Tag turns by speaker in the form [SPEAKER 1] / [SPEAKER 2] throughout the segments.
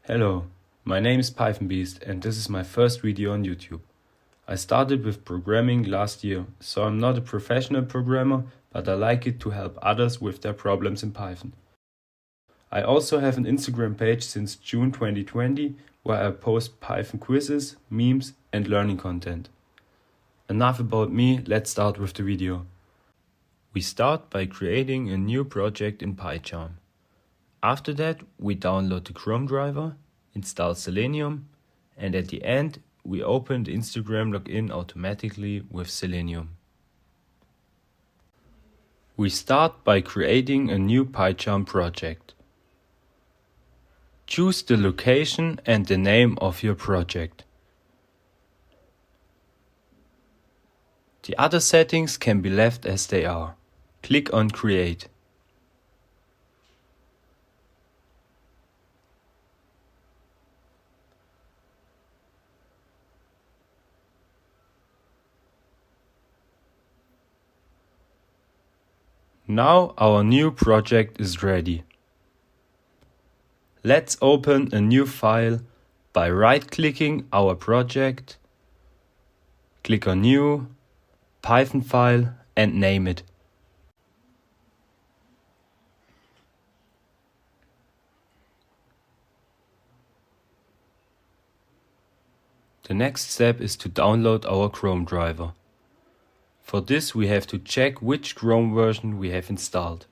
[SPEAKER 1] Hello, my name is Pythonbeast and this is my first video on YouTube. I started with programming last year, so I'm not a professional programmer, but I like it to help others with their problems in Python. I also have an Instagram page since June 2020 where I post Python quizzes, memes and learning content. Enough about me, let's start with the video. We start by creating a new project in PyCharm. After that, we download the Chromedriver, install Selenium, and at the end, we open the Instagram login automatically with Selenium. We start by creating a new PyCharm project. Choose the location and the name of your project. The other settings can be left as they are. Click on Create. Now our new project is ready. Let's open a new file by right-clicking our project, click on New, Python file and name it. The next step is to download our Chromedriver. For this we have to check which Chrome version we have installed.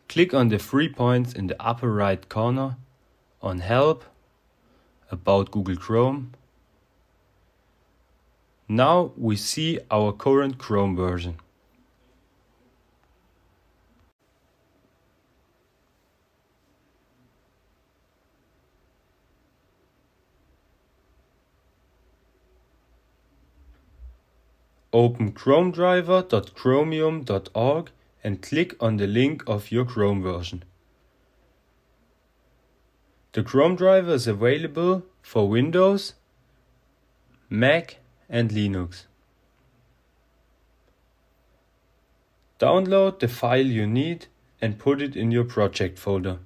[SPEAKER 1] Click on the 3 points in the upper right corner, on Help, About Google Chrome. Now we see our current Chrome version. Open chromedriver.chromium.org and click on the link of your Chrome version. The Chromedriver is available for Windows, Mac and Linux. Download the file you need and put it in your project folder.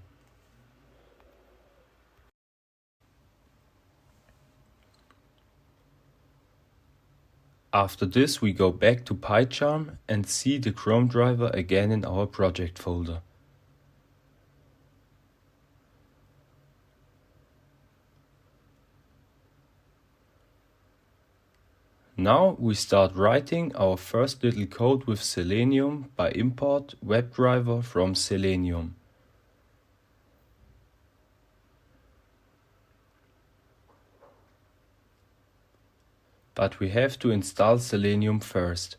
[SPEAKER 1] After this we go back to PyCharm and see the Chromedriver again in our project folder. Now we start writing our first little code with Selenium by import WebDriver from Selenium. But we have to install Selenium first.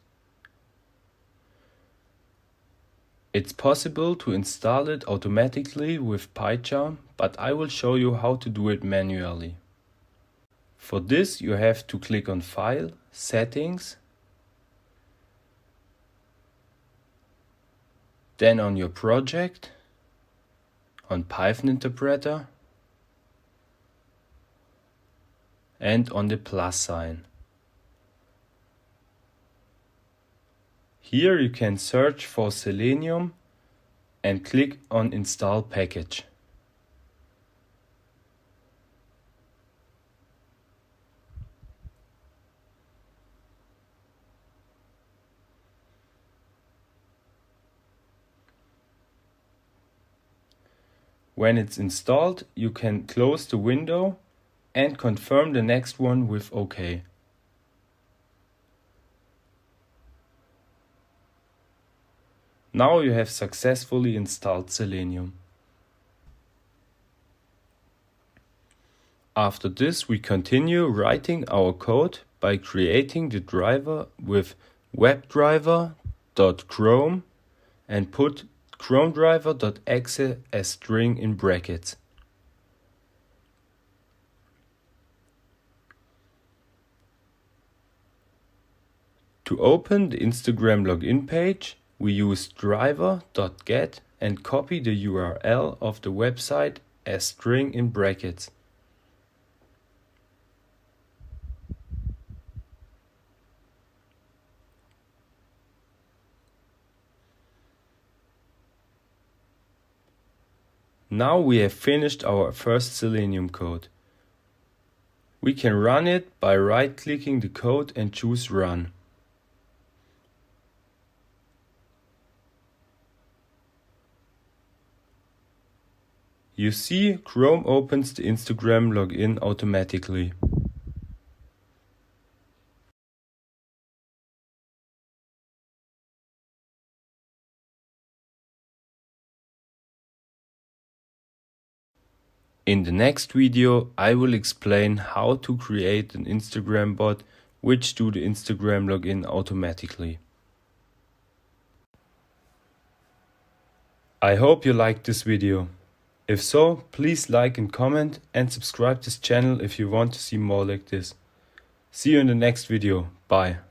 [SPEAKER 1] It's possible to install it automatically with PyCharm, but I will show you how to do it manually. For this you have to click on File, Settings, then on your project, on Python Interpreter, and on the plus sign. Here you can search for Selenium and click on Install Package. When it's installed, you can close the window and confirm the next one with OK. Now you have successfully installed Selenium. After this we continue writing our code by creating the driver with webdriver.chrome and put chromedriver.exe as string in brackets. To open the Instagram login page, we use driver.get and copy the URL of the website as string in brackets. Now we have finished our first Selenium code. We can run it by right-clicking the code and choose Run. You see, Chrome opens the Instagram login automatically. In the next video, I will explain how to create an Instagram bot which do the Instagram login automatically. I hope you liked this video. If so, please like and comment and subscribe this channel if you want to see more like this. See you in the next video. Bye.